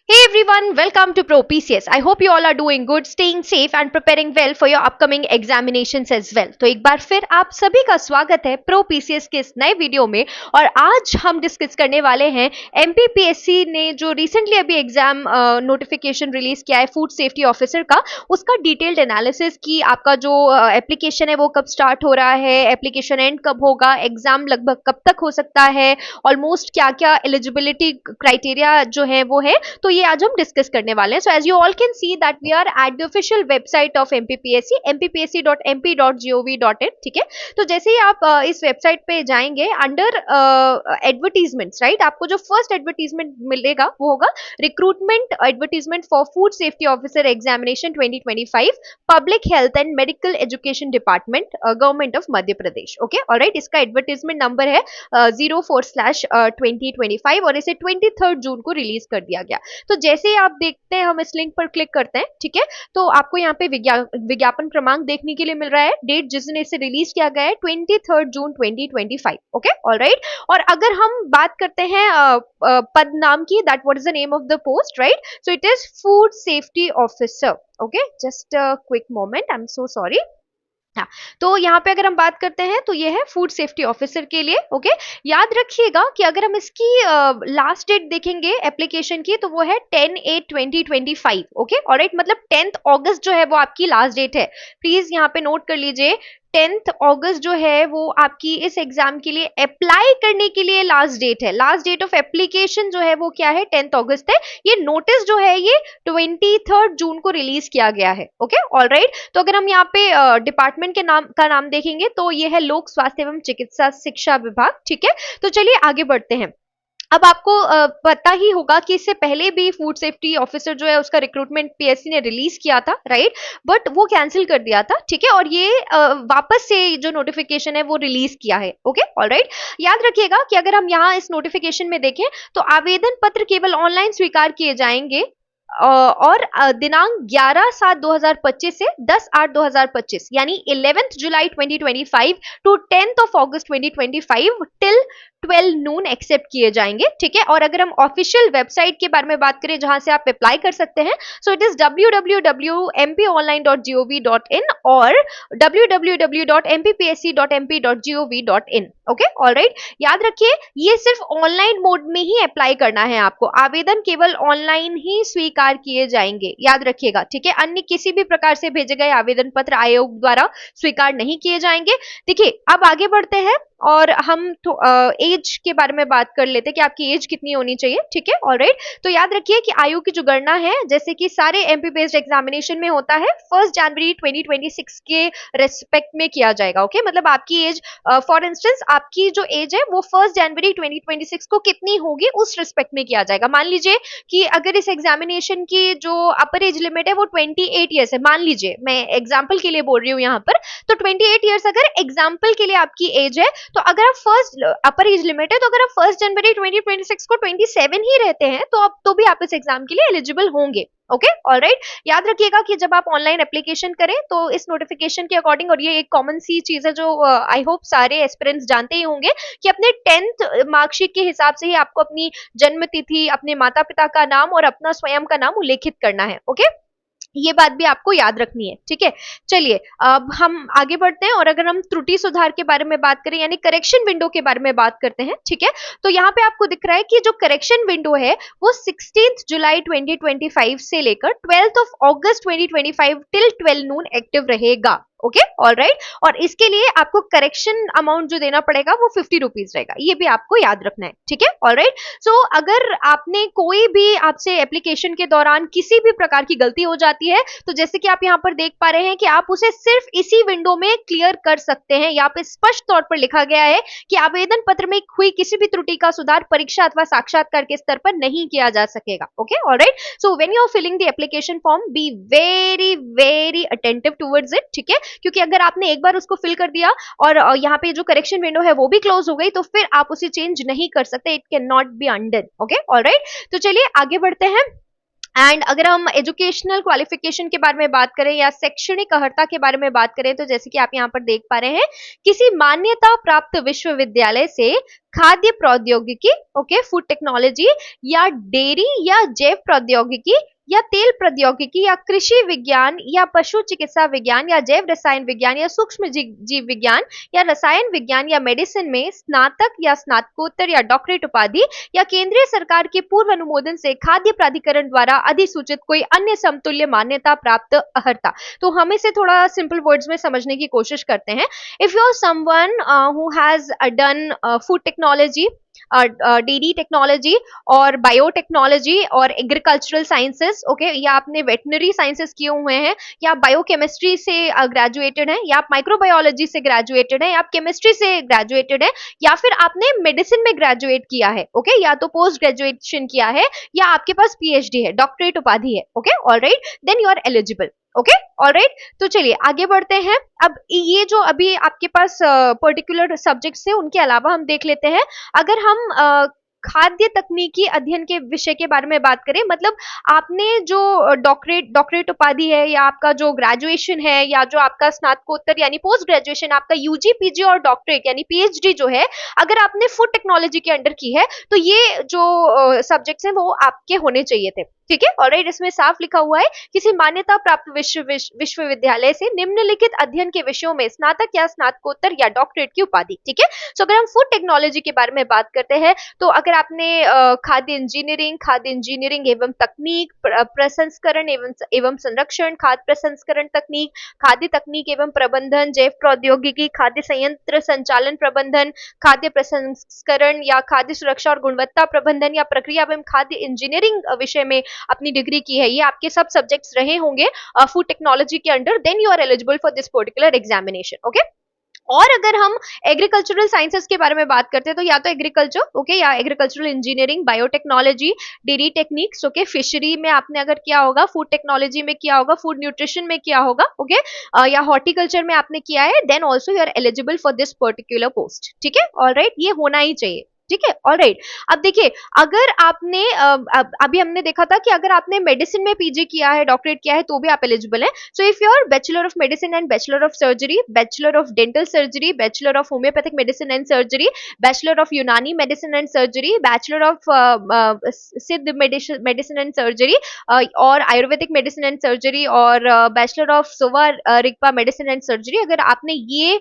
Hey everyone, welcome to Pro PCS. I hope you all are doing good, staying safe and preparing well for your upcoming examinations as well. तो एक बार फिर आप सभी का स्वागत है Pro PCS के इस नए वीडियो में और आज हम डिस्कस करने वाले हैं MPPSC ने जो रिसेंटली अभी एग्जाम नोटिफिकेशन रिलीज किया है फूड सेफ्टी ऑफिसर का, उसका डिटेल्ड एनालिसिस की आपका जो एप्लीकेशन है वो कब स्टार्ट हो रहा है, एप्लीकेशन एंड कब होगा, एग्जाम लगभग कब तक हो सकता है, ऑलमोस्ट क्या क्या एलिजिबिलिटी क्राइटेरिया जो है वो है, तो ये आज हम डिस्कस करने वाले हैं. So as you all can see that we are at the official website of MPPSC mppsc.mp.gov.in. ठीक है, तो जैसे ही आप इस वेबसाइट पे जाएंगे अंडर एडवर्टीजमेंट्स, राइट, आपको जो फर्स्ट एडवर्टीजमेंट मिलेगा वो होगा recruitment advertisement for food safety officer examination 2025 public health and medical education department government of Madhya Pradesh. Okay, alright, इसका एडवर्टीजमेंट नंबर है 04/2025 और इसे 23 जून को रिलीज कर दिया गया. तो जैसे ही आप देखते हैं, हम इस लिंक पर क्लिक करते हैं, ठीक है, तो आपको यहाँ पे विज्ञापन क्रमांक देखने के लिए मिल रहा है. डेट जिस दिन इसे रिलीज किया गया है 23 जून 2025. Okay, alright. और अगर हम बात करते हैं पद नाम की, that what is the name of the post, right, so it is food safety officer. Okay, just quick moment, I am so sorry. हाँ, तो यहाँ पे अगर हम बात करते हैं तो ये है फूड सेफ्टी ऑफिसर के लिए. ओके, याद रखिएगा कि अगर हम इसकी लास्ट डेट देखेंगे एप्लीकेशन की तो वो है 10/8/2025. ओके, ऑलराइट, मतलब 10th अगस्त जो है वो आपकी लास्ट डेट है. प्लीज यहाँ पे नोट कर लीजिए, 10th अगस्त जो है वो आपकी इस एग्जाम के लिए अप्लाई करने के लिए लास्ट डेट है. लास्ट डेट ऑफ एप्लीकेशन जो है वो क्या है, 10th अगस्त है. ये नोटिस जो है ये 23 जून को रिलीज किया गया है. Okay, alright. तो अगर हम यहाँ पे डिपार्टमेंट के नाम देखेंगे तो ये है लोक स्वास्थ्य एवं चिकित्सा शिक्षा विभाग. ठीक है, तो चलिए आगे बढ़ते हैं. अब आपको पता ही होगा कि इससे पहले भी फूड सेफ्टी ऑफिसर जो है उसका रिक्रूटमेंट पीएससी ने रिलीज किया था, राइट, बट वो कैंसिल कर दिया था. ठीक है, और ये वापस से जो नोटिफिकेशन है वो रिलीज किया है. Okay, alright. याद रखिएगा कि अगर हम यहाँ इस नोटिफिकेशन में देखें तो आवेदन पत्र केवल ऑनलाइन स्वीकार किए जाएंगे और दिनांक 11/7/2025 से 10/8/2025 यानी 11th जुलाई 2025 to 10th of August 2025 till 12 noon accept किए जाएंगे. ठीक है, और अगर हम ऑफिशियल वेबसाइट के बारे में बात करें जहां से आप अप्लाई कर सकते हैं, सो इट इज www.mponline.gov.in और www.mppsc.mp.gov.in. Okay, alright. याद रखिए ये सिर्फ ऑनलाइन मोड में ही अप्लाई करना है आपको, आवेदन केवल ऑनलाइन ही स्वीकार किए जाएंगे, याद रखिएगा. ठीक है, अन्य किसी भी प्रकार से भेजे गए आवेदन पत्र आयोग द्वारा स्वीकार नहीं किए जाएंगे. देखिए, अब आगे बढ़ते हैं और हम एज के बारे में बात कर लेते हैं कि आपकी एज कितनी होनी चाहिए. ठीक है, ऑलराइट. तो याद रखिए कि आयु की जो गणना है जैसे कि सारे एमपी बेस्ड एग्जामिनेशन में होता है 1 जनवरी 2026 के रेस्पेक्ट में किया जाएगा. ओके, मतलब आपकी एज, फॉर इंस्टेंस आपकी जो एज है वो 1 जनवरी 2026 को कितनी होगी उस रिस्पेक्ट में किया जाएगा. मान लीजिए कि अगर इस एग्जामिनेशन की जो अपर एज लिमिट है वो 28 ईयर्स है, मान लीजिए, मैं एग्जाम्पल के लिए बोल रही हूँ यहाँ पर, तो 28 ईयर्स अगर एग्जाम्पल के लिए आपकी एज है, तो अगर आप फर्स्ट अपर एज लिमिट है तो अगर आप 1 जनवरी 2026 को 27 ही रहते हैं तो भी आप इस एग्जाम के लिए एलिजिबल होंगे. Okay, alright. याद रखिएगा कि जब आप ऑनलाइन एप्लीकेशन करें तो इस नोटिफिकेशन के अकॉर्डिंग, और ये एक कॉमन सी चीज है जो आई होप सारे एस्पिरेंट्स जानते ही होंगे, कि अपने 10th मार्कशीट के हिसाब से ही आपको अपनी जन्म तिथि, अपने माता पिता का नाम और अपना स्वयं का नाम उल्लेखित करना है. ओके, ये बात भी आपको याद रखनी है. ठीक है, चलिए अब हम आगे बढ़ते हैं और अगर हम त्रुटि सुधार के बारे में बात करें यानी करेक्शन विंडो के बारे में बात करते हैं. ठीक है, तो यहाँ पे आपको दिख रहा है कि जो करेक्शन विंडो है वो 16th जुलाई 2025 से लेकर 12th of August 2025 till 12 noon active रहेगा. Okay, alright. और इसके लिए आपको करेक्शन अमाउंट जो देना पड़ेगा वो 50 रुपीज रहेगा, ये भी आपको याद रखना है. ठीक है, ऑलराइट. सो अगर आपने कोई भी आपसे एप्लीकेशन के दौरान किसी भी प्रकार की गलती हो जाती है तो जैसे कि आप यहाँ पर देख पा रहे हैं कि आप उसे सिर्फ इसी विंडो में क्लियर कर सकते हैं. यहाँ पे स्पष्ट तौर पर लिखा गया है कि आवेदन पत्र में हुई किसी भी त्रुटि का सुधार परीक्षा अथवा साक्षात्कार के स्तर पर नहीं किया जा सकेगा. Okay, all right. So when you are filling the application form be very very attentive towards it. ठीक है, क्योंकि अगर आपने एक बार उसको फिल कर दिया और यहाँ पे जो करेक्शन विंडो है वो भी क्लोज हो गई तो फिर आप उसे चेंज नहीं कर सकते. It can not be undone. Okay, alright. तो चलिए आगे बढ़ते हैं. एंड अगर हम एजुकेशनल क्वालिफिकेशन के बारे में बात करें या शैक्षणिक अर्हता के बारे में बात करें, तो जैसे कि आप यहाँ पर देख पा रहे हैं, किसी मान्यता प्राप्त विश्वविद्यालय से खाद्य प्रौद्योगिकी, ओके, फूड टेक्नोलॉजी या डेयरी या जैव प्रौद्योगिकी या तेल प्रौद्योगिकी या कृषि विज्ञान या पशु चिकित्सा विज्ञान या जैव रसायन विज्ञान या सूक्ष्म जीव विज्ञान या रसायन विज्ञान या मेडिसिन में स्नातक या स्नातकोत्तर या डॉक्टरेट उपाधि या केंद्रीय सरकार के पूर्व अनुमोदन से खाद्य प्राधिकरण द्वारा अधिसूचित कोई अन्य समतुल्य मान्यता प्राप्त अर्हता। तो हम इसे थोड़ा सिंपल वर्ड्स में समझने की कोशिश करते हैं। If you are someone who has done food technology, dairy technology और बायोटेक्नोलॉजी और एग्रीकल्चरल साइंसेस, ओके, या आपने वेटनरी साइंसेस किए हुए हैं, या आप बायोकेमिस्ट्री से ग्रेजुएटेड हैं, या आप माइक्रोबायोलॉजी से ग्रेजुएटेड हैं, या आप केमिस्ट्री से ग्रेजुएटेड हैं, या फिर आपने मेडिसिन में ग्रेजुएट किया है, ओके, या तो पोस्ट ग्रेजुएशन किया है, या आपके पास पीएचडी है, डॉक्टरेट उपाधि है, okay, alright, then you are eligible, okay, alright. तो चलिए आगे बढ़ते हैं। अब ये जो अभी आपके पास पर्टिकुलर सब्जेक्ट्स है, उनके अलावा हम देख लेते हैं। अगर हम खाद्य तकनीकी अध्ययन के विषय के बारे में बात करें, मतलब आपने जो डॉक्टरेट उपाधि है, या आपका जो ग्रेजुएशन है, या जो आपका स्नातकोत्तर यानी पोस्ट ग्रेजुएशन, आपका यूजी पीजी और डॉक्टरेट यानी पीएचडी जो है, अगर आपने फूड टेक्नोलॉजी के अंडर की है, तो ये जो सब्जेक्ट्स हैं वो आपके होने चाहिए थे, ठीक है, ऑलराइट। इसमें साफ लिखा हुआ है, किसी मान्यता प्राप्त विश्वविद्यालय से निम्नलिखित अध्ययन के विषयों में स्नातक या स्नातकोत्तर या डॉक्टरेट की उपाधि, ठीक है। सो अगर हम फूड टेक्नोलॉजी के बारे में बात करते हैं, तो अगर आपने खाद्य इंजीनियरिंग एवं तकनीक, प्रसंस्करण एवं संरक्षण, खाद्य प्रसंस्करण तकनीक, खाद्य तकनीक एवं प्रबंधन, जैव प्रौद्योगिकी, खाद्य संयंत्र संचालन प्रबंधन, खाद्य प्रसंस्करण या खाद्य सुरक्षा और गुणवत्ता प्रबंधन या प्रक्रिया एवं खाद्य इंजीनियरिंग विषय में अपनी डिग्री की है, ये आपके सब सब्जेक्ट्स रहे होंगे फूड टेक्नोलॉजी के under, then you are eligible for this particular examination, okay. और अगर हम एग्रीकल्चरल साइंसेस के बारे में बात करते हैं, तो या तो एग्रीकल्चर, ओके, या agricultural engineering, biotechnology, dairy techniques, okay, fishery में आपने अगर किया होगा, फूड टेक्नोलॉजी में किया होगा, फूड न्यूट्रिशन में किया होगा, ओके, या हॉर्टिकल्चर में आपने किया है, then also you are eligible for this particular post, ठीक है, ऑलराइट, ये होना ही चाहिए, ठीक है, ऑलराइट। अब देखिए, अगर आपने अभी हमने देखा था कि अगर आपने मेडिसिन में पीजी किया है, डॉक्टरेट किया है, तो भी आप एलिजिबल हैं। So if you are bachelor of medicine and bachelor of surgery, bachelor of dental surgery, bachelor of homeopathic medicine and surgery, bachelor of Unani medicine and surgery, bachelor of Siddha medicine and surgery और Ayurvedic medicine and surgery, और bachelor of Sowa Rigpa medicine and surgery, अगर आपने ये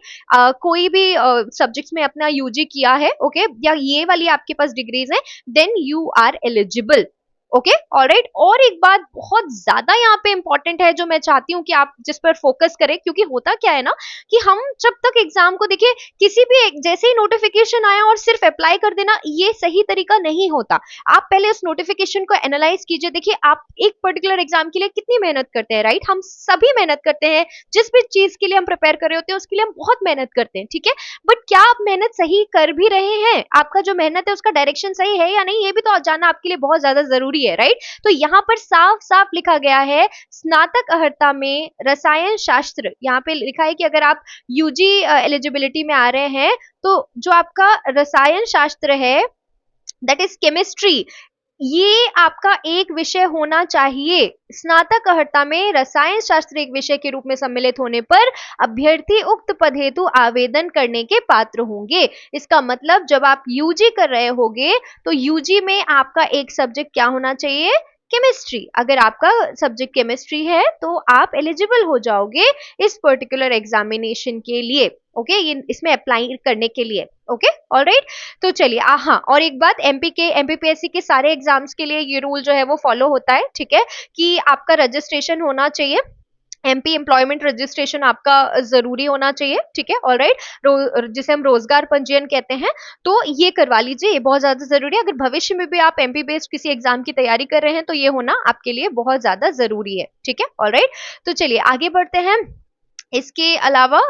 कोई भी subjects में अपना UG किया है, ओके, या ये वाली आपके पास डिग्रीज है, then you are eligible, okay, alright. और एक बात बहुत ज्यादा यहाँ पे इंपॉर्टेंट है, जो मैं चाहती हूँ कि आप जिस पर फोकस करें, क्योंकि होता क्या है ना, कि हम जब तक एग्जाम को देखिए, किसी भी जैसे ही नोटिफिकेशन आया और सिर्फ अप्लाई कर देना, ये सही तरीका नहीं होता। आप पहले उस नोटिफिकेशन को एनालाइज कीजिए। देखिए, आप एक पर्टिकुलर एग्जाम के लिए कितनी मेहनत करते हैं, राइट, हम सभी मेहनत करते हैं, जिस भी चीज के लिए हम प्रिपेयर कर रहे होते हैं उसके लिए हम बहुत मेहनत करते हैं, ठीक है, बट क्या आप मेहनत सही कर भी रहे हैं? आपका जो मेहनत है उसका डायरेक्शन सही है या नहीं, ये भी तो जानना आपके लिए बहुत ज्यादा जरूरी है, राइट। तो यहाँ पर साफ साफ लिखा गया है, स्नातक अर्हता में रसायन शास्त्र, यहाँ पे लिखा है कि अगर आप यूजी एलिजिबिलिटी में आ रहे हैं, तो जो आपका रसायन शास्त्र है, दैट इज केमिस्ट्री, ये आपका एक विषय होना चाहिए। स्नातक अर्हता में रसायन शास्त्र एक विषय के रूप में सम्मिलित होने पर अभ्यर्थी उक्त पद हेतु आवेदन करने के पात्र होंगे। इसका मतलब जब आप यूजी कर रहे होगे, तो यूजी में आपका एक सब्जेक्ट क्या होना चाहिए? केमिस्ट्री। अगर आपका सब्जेक्ट केमिस्ट्री है, तो आप एलिजिबल हो जाओगे इस पर्टिकुलर एग्जामिनेशन के लिए, ओके, ये इसमें अप्लाई करने के लिए, ओके, ऑलराइट। तो चलिए, हाँ, और एक बात, एमपीपीएससी के सारे एग्जाम्स के लिए ये रूल जो है वो फॉलो होता है, ठीक है, कि आपका रजिस्ट्रेशन होना चाहिए, एमपी एम्प्लॉयमेंट रजिस्ट्रेशन आपका जरूरी होना चाहिए, ठीक है, ऑलराइट, जिसे हम रोजगार पंजीयन कहते हैं, तो ये करवा लीजिए, ये बहुत ज्यादा जरूरी है। अगर भविष्य में भी आप एमपी बेस्ड किसी एग्जाम की तैयारी कर रहे हैं, तो ये होना आपके लिए बहुत ज्यादा जरूरी है, ठीक है, ऑलराइट। तो चलिए आगे बढ़ते हैं। इसके अलावा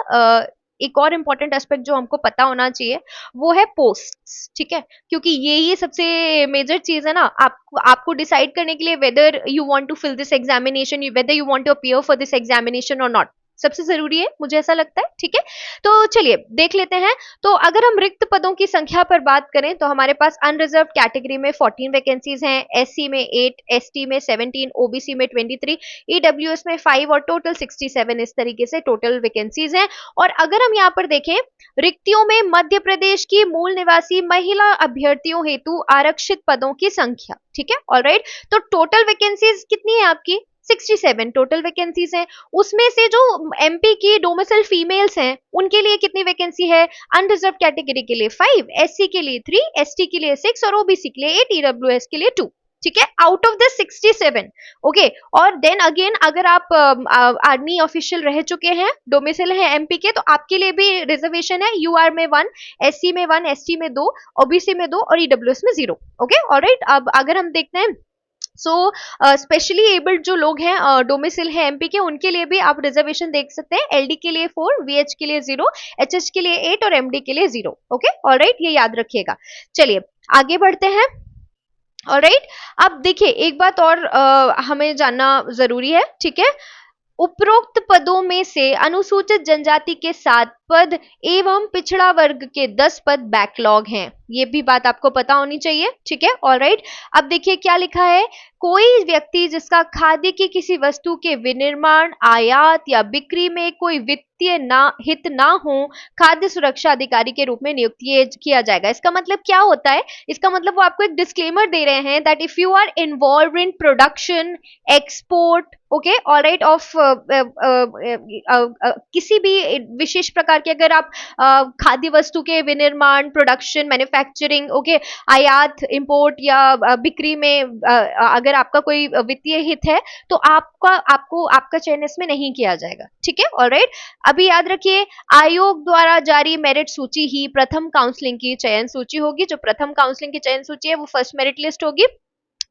एक और इम्पॉर्टेंट एस्पेक्ट जो हमको पता होना चाहिए, वो है पोस्ट्स, ठीक है, क्योंकि ये सबसे मेजर चीज है ना, आपको डिसाइड करने के लिए whether you want to fill this examination, whether you want to appear for this examination और नॉट, सबसे जरूरी है, मुझे ऐसा लगता है। ठीक है, तो चलिए देख लेते हैं। तो अगर हम रिक्त पदों की संख्या पर बात करें तो हमारे पास अनरिजर्व कैटेगरी में 14 वैकेंसीज हैं, एससी में 8, एसटी में 17, ओबीसी में 23, ईडब्ल्यूएस में 5 और टोटल 67, इस तरीके से टोटल वैकेंसीज हैं। और अगर हम यहाँ पर देखें रिक्तियों में मध्य प्रदेश की मूल निवासी महिला अभ्यर्थियों हेतु आरक्षित पदों की संख्या, ठीक है, ऑलराइट। तो टोटल वैकेंसीज कितनी है आपकी? 67 टोटल वैकेंसीज हैं। उसमें से जो एमपी की डोमिसाइल फीमेल्स हैं उनके लिए कितनी वैकेंसी है? अनरिजर्व कैटेगरी के लिए 5, एससी के लिए 3, एसटी के लिए 6 और ओबीसी के लिए 8, ईडब्ल्यूएस के लिए 2। ठीक है, आउट ऑफ द 67। ओके, और देन अगेन अगर आप आर्मी ऑफिशियल रह चुके हैं, डोमिसाइल है एमपी के, तो आपके लिए भी रिजर्वेशन है। यूआर में 1, एससी में 1, एसटी में 2, ओबीसी में 2 और ईडब्ल्यूएस में 0। Okay, alright. अब अगर हम देखते हैं सो स्पेशली एबल्ड जो लोग हैं डोमिसाइल है एमपी के, उनके लिए भी आप रिजर्वेशन देख सकते हैं। एलडी के लिए 4, वीएच के लिए 0, एचएच के लिए 8 और एमडी के लिए 0। ओके, ऑलराइट, ये याद रखिएगा। चलिए आगे बढ़ते हैं। ऑलराइट, अब देखिए एक बात और हमें जानना जरूरी है। ठीक है, उपरोक्त पदों में से अनुसूचित जनजाति के 7 पद एवं पिछड़ा वर्ग के 10 पद बैकलॉग हैं, ये भी बात आपको पता होनी चाहिए। ठीक है, ऑलराइट। अब देखिए क्या लिखा है, कोई व्यक्ति जिसका खाद्य की किसी वस्तु के विनिर्माण, आयात या बिक्री में कोई वित्तीय हित ना हो, खाद्य सुरक्षा अधिकारी के रूप में नियुक्त किया जाएगा। इसका मतलब क्या होता है? इसका मतलब वो आपको एक डिस्क्लेमर दे रहे हैं that if you are involve in production, export, okay, alright, of किसी भी विशेष प्रकार के, अगर आप खाद्य वस्तु के विनिर्माण, प्रोडक्शन, मैन्युफैक्चरिंग, ओके, आयात, इंपोर्ट या बिक्री में अगर आपका कोई वित्तीय हित है तो आपका चयन इसमें नहीं किया जाएगा। ठीक है, ऑलराइट। अभी याद रखिए, आयोग द्वारा जारी मेरिट सूची ही प्रथम काउंसलिंग की चयन सूची होगी। जो प्रथम काउंसलिंग की चयन सूची है वो फर्स्ट मेरिट लिस्ट होगी।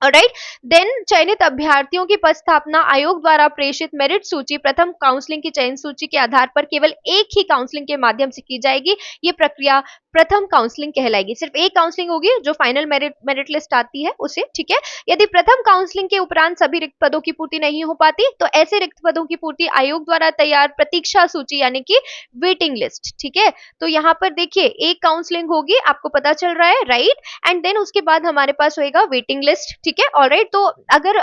राइट, देन चयनित अभ्यर्थियों की पद स्थापना आयोग द्वारा प्रेषित मेरिट सूची प्रथम काउंसलिंग की चयन सूची के आधार पर केवल एक ही काउंसलिंग के माध्यम से की जाएगी। ये प्रक्रिया प्रथम काउंसलिंग कहलाएगी। सिर्फ एक काउंसलिंग होगी, जो फाइनल मेरिट लिस्ट आती है उसे। ठीक है, यदि प्रथम काउंसलिंग के उपरांत सभी रिक्त पदों की पूर्ति नहीं हो पाती तो ऐसे रिक्त पदों की पूर्ति आयोग द्वारा तैयार प्रतीक्षा सूची यानी कि वेटिंग लिस्ट। ठीक है, तो यहाँ पर देखिए एक काउंसलिंग होगी, आपको पता चल रहा है, राइट, एंड देन उसके बाद हमारे पास होएगा वेटिंग लिस्ट। ठीक है, ऑलराइट। तो अगर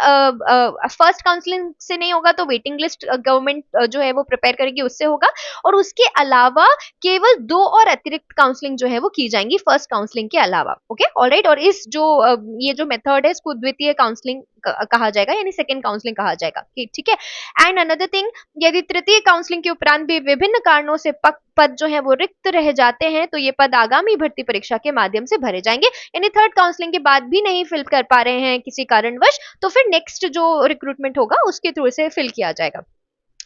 फर्स्ट काउंसलिंग से नहीं होगा तो वेटिंग लिस्ट गवर्नमेंट जो है वो प्रिपेयर करेगी, उससे होगा। और उसके अलावा केवल 2 और अतिरिक्त काउंसलिंग जो है वो की जाएंगी फर्स्ट काउंसलिंग के अलावा। Okay, alright. और इस जो ये जो मेथड है इसको द्वितीय काउंसलिंग कहा जाएगा, यानी सेकेंड काउंसलिंग कहा जाएगा। ठीक है, एंड अनदर थिंग, यदि तृतीय काउंसलिंग के उपरांत भी विभिन्न कारणों से पद जो है वो रिक्त रह जाते हैं तो ये पद आगामी भर्ती परीक्षा के माध्यम से भरे जाएंगे। यानी थर्ड काउंसलिंग के बाद भी नहीं फिल कर पा रहे हैं किसी कारणवश, तो फिर नेक्स्ट जो रिक्रूटमेंट होगा उसके थ्रू से फिल किया जाएगा।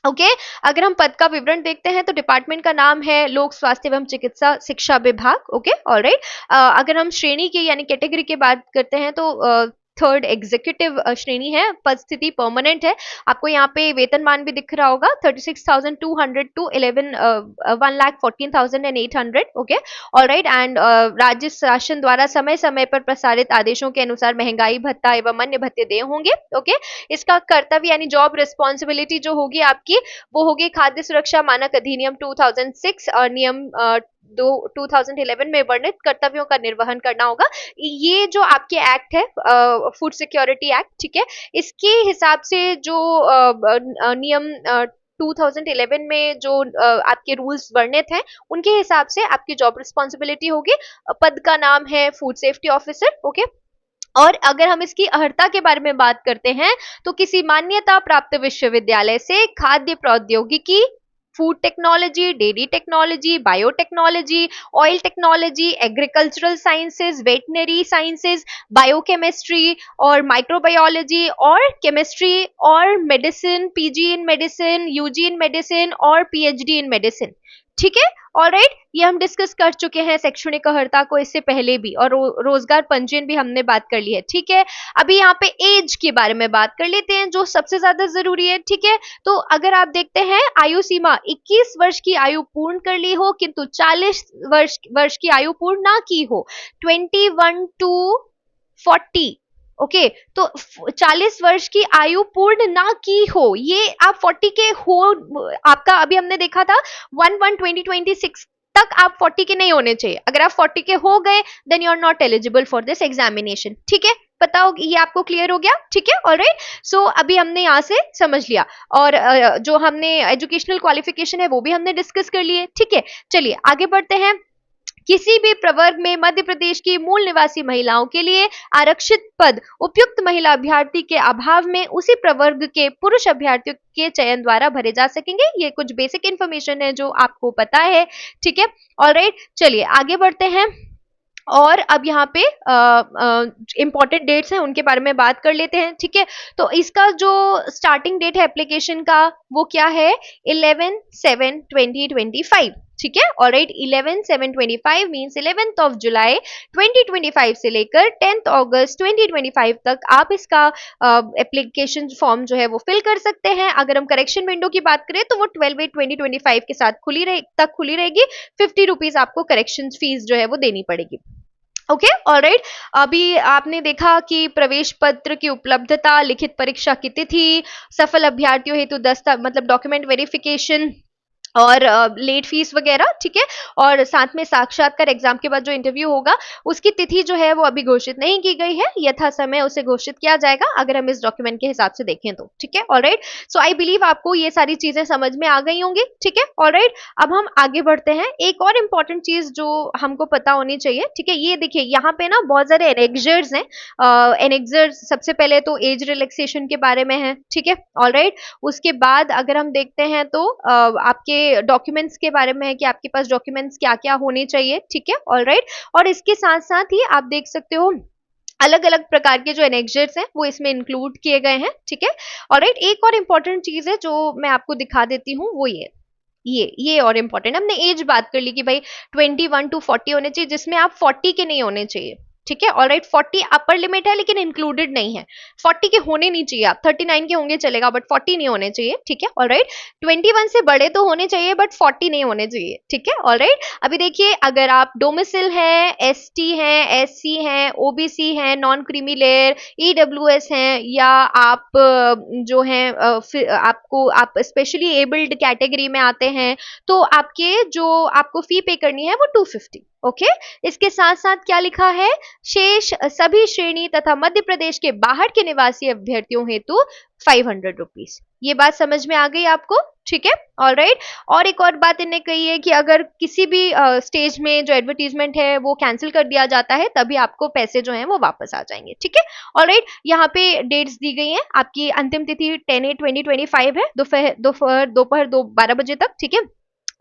ओके, अगर हम पद का विवरण देखते हैं तो डिपार्टमेंट का नाम है लोक स्वास्थ्य एवं चिकित्सा शिक्षा विभाग। Okay, alright. अगर हम श्रेणी की यानी कैटेगरी की बात करते हैं तो थर्ड एग्जीक्यूटिव श्रेणी है, पद स्थिति परमानेंट है। आपको यहाँ पे वेतनमान भी दिख रहा होगा, 36,200 टू 1,14,800। Okay, alright. एंड राज्य शासन द्वारा समय समय पर प्रसारित आदेशों के अनुसार महंगाई भत्ता एवं अन्य भत्ते देय होंगे। ओके, इसका कर्तव्य यानी जॉब रिस्पॉन्सिबिलिटी जो होगी आपकी वो होगी खाद्य सुरक्षा मानक अधिनियम 2006 और नियम 2011 में वर्णित कर्तव्यों का निर्वहन करना होगा। ये जो आपके एक्ट है फूड सिक्योरिटी एक्ट, ठीक है, इसके हिसाब से जो नियम 2011 में जो आपके रूल्स वर्णित हैं उनके हिसाब से आपकी जॉब रिस्पॉन्सिबिलिटी होगी। पद का नाम है फूड सेफ्टी ऑफिसर। ओके, और अगर हम इसकी अर्हता के बारे में बात करते हैं तो किसी मान्यता प्राप्त विश्वविद्यालय से खाद्य प्रौद्योगिकी, food technology, dairy technology, biotechnology, oil technology, agricultural sciences, veterinary sciences, biochemistry और माइक्रोबायोलॉजी और केमिस्ट्री और medicine, PG in medicine, UG in medicine और पीएचडी इन मेडिसिन। ठीक है, ऑलराइट, ये हम डिस्कस कर चुके हैं शैक्षणिक अर्हता को इससे पहले भी, और रोजगार पंजीयन भी हमने बात कर ली है। ठीक है, अभी यहाँ पे एज के बारे में बात कर लेते हैं जो सबसे ज्यादा जरूरी है। ठीक है, तो अगर आप देखते हैं आयु सीमा 21 वर्ष की आयु पूर्ण कर ली हो किंतु 40 वर्ष की आयु पूर्ण ना की हो, 21 to 40 ओके तो 40 वर्ष की आयु पूर्ण ना की हो, ये आप 40 के हो, आपका अभी हमने देखा था 1/1/2026 तक आप 40 के नहीं होने चाहिए। अगर आप 40 के हो गए then you are not eligible for this examination. ठीक है, पता हो, ये आपको क्लियर हो गया। ठीक है, ऑलराइट। सो अभी हमने यहाँ से समझ लिया, और जो हमने एजुकेशनल क्वालिफिकेशन है वो भी हमने डिस्कस कर लिए। ठीक है, चलिए आगे बढ़ते हैं। किसी भी प्रवर्ग में मध्य प्रदेश की मूल निवासी महिलाओं के लिए आरक्षित पद उपयुक्त महिला अभ्यर्थी के अभाव में उसी प्रवर्ग के पुरुष अभ्यर्थियों के चयन द्वारा भरे जा सकेंगे। ये कुछ बेसिक इंफॉर्मेशन है जो आपको पता है। ठीक है, ऑलराइट, चलिए आगे बढ़ते हैं। और अब यहाँ पे इंपॉर्टेंट डेट्स हैं उनके बारे में बात कर लेते हैं। ठीक है, तो इसका जो स्टार्टिंग डेट है एप्लीकेशन का वो क्या है, 11/7/2025। ठीक है, alright, 11/7/25 means 11th of July 2025 से लेकर 10th अगस्त 2025 तक आप इसका एप्लीकेशन फॉर्म जो है वो फिल कर सकते हैं। अगर हम करेक्शन विंडो की बात करें तो वो 12/8/2025 के साथ खुली रहेगी। 50 रुपीज आपको करेक्शन फीस जो है वो देनी पड़ेगी। Okay, alright. अभी आपने देखा कि प्रवेश पत्र की उपलब्धता, लिखित परीक्षा की तिथि, सफल अभ्यर्थियों हेतु मतलब डॉक्यूमेंट वेरिफिकेशन और लेट फीस वगैरह। ठीक है, और साथ में साक्षात्कार एग्जाम के बाद जो इंटरव्यू होगा उसकी तिथि जो है वो अभी घोषित नहीं की गई है, यथा समय उसे घोषित किया जाएगा अगर हम इस डॉक्यूमेंट के हिसाब से देखें तो। ठीक है, ऑलराइट। सो आई बिलीव आपको ये सारी चीजें समझ में आ गई होंगी। ठीक है, ऑलराइट। अब हम आगे बढ़ते हैं। एक और इम्पॉर्टेंट चीज जो हमको पता होनी चाहिए, ठीक है, ये देखिए यहाँ पे ना बहुत सारे एनेक्जर्स हैं। एनेक्जर्स सबसे पहले तो एज रिलैक्सेशन के बारे में है। ठीक है, ऑलराइट। उसके बाद अगर हम देखते हैं तो आपके डॉक्यूमेंट्स के बारे में है कि आपके पास डॉक्यूमेंट्स क्या क्या होने चाहिए। ठीक है, ऑलराइट। और इसके साथ साथ ही आप देख सकते हो अलग अलग प्रकार के जो एनेक्जर्स हैं वो इसमें इंक्लूड किए गए हैं। ठीक है, ऑलराइट। एक और इम्पोर्टेंट चीज है जो मैं आपको दिखा देती हूँ, वो ये और इम्पोर्टेंट, हमने एज बात कर ली कि भाई 21 to 40 होने चाहिए, जिसमें आप 40 के नहीं होने चाहिए। ठीक है, ऑलराइट। 40 अपर लिमिट है लेकिन इंक्लूडेड नहीं है। 40 के होने नहीं चाहिए, आप 39 के होंगे चलेगा बट 40 नहीं होने चाहिए। ठीक है, ऑलराइट। 21 से बड़े तो होने चाहिए बट 40 नहीं होने चाहिए। ठीक है, ऑलराइट। अभी देखिए, अगर आप डोमिसिल हैं, एसटी हैं, एससी हैं, ओबीसी हैं, नॉन क्रीमी लेयर, ईडब्ल्यूएस हैं, या आप जो हैं आप स्पेशली एबल्ड कैटेगरी में आते हैं, तो आपके जो आपको फी पे करनी है वो 250। ओके, इसके साथ साथ क्या लिखा है, शेष सभी श्रेणी तथा मध्य प्रदेश के बाहर के निवासी अभ्यर्थियों हेतु 500 रुपीज। ये बात समझ में आ गई आपको। ठीक है, ऑलराइट। और एक और बात इन्हें कही है कि अगर किसी भी स्टेज में जो एडवर्टीजमेंट है वो कैंसिल कर दिया जाता है तभी आपको पैसे जो हैं वो वापस आ जाएंगे। ठीक है, ऑलराइट। यहाँ पे डेट्स दी गई हैं, आपकी अंतिम तिथि 10/8/2025 है, दोपहर 12 बजे तक। ठीक है,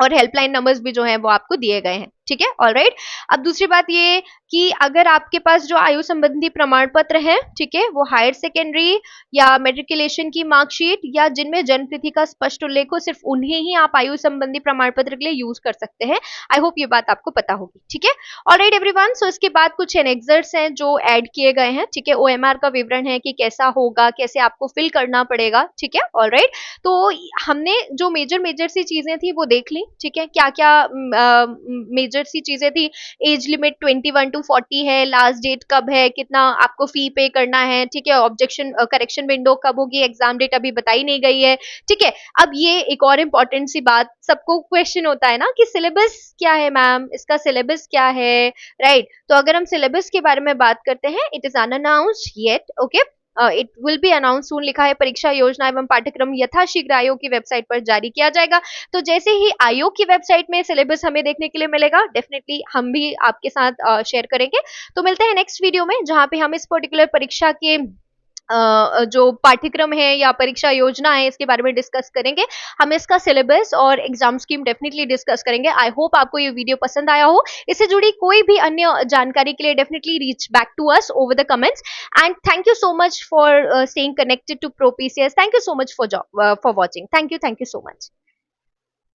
और हेल्पलाइन नंबर्स भी जो हैं वो आपको दिए गए हैं। ठीक है, ऑलराइट। अब दूसरी बात ये कि अगर आपके पास जो आयु संबंधी प्रमाण पत्र है, ठीक है, वो हायर सेकेंडरी या मेट्रिकुलेशन की मार्कशीट या जिनमें जन्म तिथि का स्पष्ट उल्लेख हो, सिर्फ उन्हें ही आप आयु संबंधी प्रमाण पत्र के लिए यूज कर सकते हैं। आई होप ये बात आपको पता होगी। ठीक है, ऑलराइट एवरीवन। सो इसके बाद कुछ एनेक्सर्स हैं जो ऐड किए गए हैं। ठीक है, ओएमआर का विवरण है कि कैसा होगा, कैसे आपको फिल करना पड़ेगा। ठीक है, ऑलराइट। तो हमने जो मेजर मेजर सी चीजें थी वो देख ली। ठीक है, क्या क्या मेजर सी चीजें थी, एज लिमिट 21 to 40 है, लास्ट डेट कब है, कितना आपको फी पे करना है। ठीक है, ऑब्जेक्शन करेक्शन विंडो कब होगी, एग्जाम डेट अभी बताई नहीं गई है। ठीक है, अब ये एक और इम्पोर्टेंट सी बात, सबको क्वेश्चन होता है ना कि सिलेबस क्या है मैम, इसका सिलेबस क्या है, राइट। तो अगर हम सिलेबस के बारे में बात करते हैं, it is unannounced yet. Okay, it will be announce सून लिखा है। परीक्षा योजना एवं पाठ्यक्रम यथाशीघ्र आयोग की वेबसाइट पर जारी किया जाएगा। तो जैसे ही आयोग की वेबसाइट में सिलेबस हमें देखने के लिए मिलेगा, डेफिनेटली हम भी आपके साथ शेयर करेंगे। तो मिलते हैं नेक्स्ट वीडियो में, जहां पे हम इस पर्टिकुलर परीक्षा के जो पाठ्यक्रम है या परीक्षा योजना है इसके बारे में डिस्कस करेंगे। हम इसका सिलेबस और एग्जाम स्कीम डेफिनेटली डिस्कस करेंगे। आई होप आपको ये वीडियो पसंद आया हो। इससे जुड़ी कोई भी अन्य जानकारी के लिए definitely reach back to us over the comments. And thank you so much for staying connected to pro PCS. Thank you so much for watching. Thank you so much.